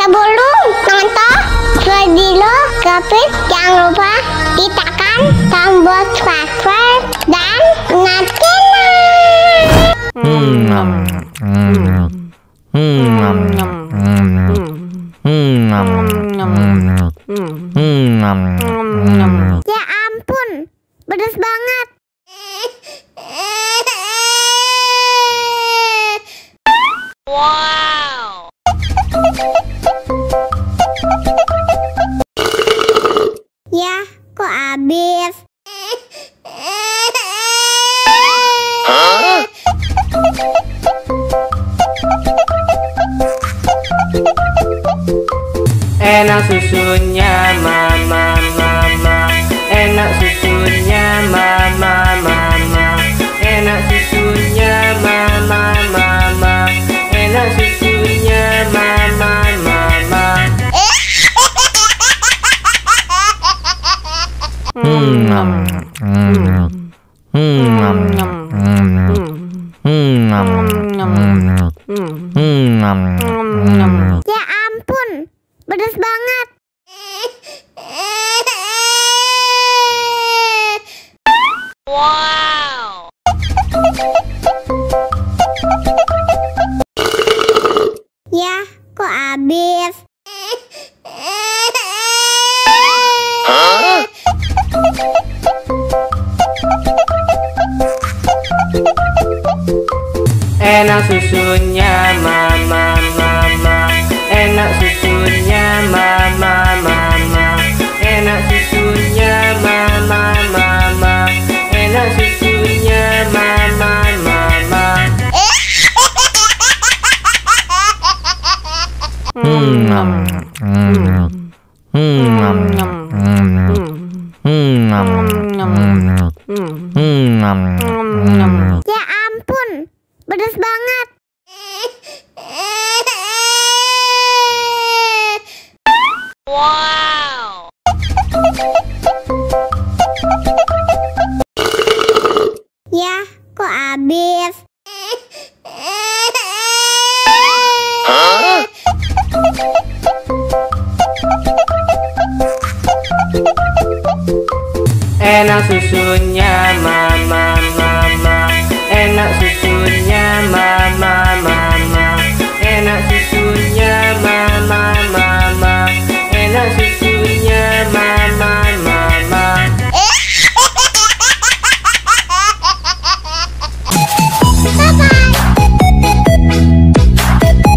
Sebelum nonton video Kepit, jangan lupa tekan tombol subscribe dan nyalakan. Ya ampun, pedas banget. Wow. Ya, kok habis? Enak susunya mama mama, enak susunya mama mama, enak susunya mama mama, enak susunya mama mama. Ya ampun, pedas banget. Wow. Ya, kok habis? Enak susunya mama mama, enak susunya mama mama, enak susunya mama mama, enak susunya mama mama. Ya ampun, pedas banget. Wow. Ya, kok habis? Enak susunya mama mama, enak susunya mama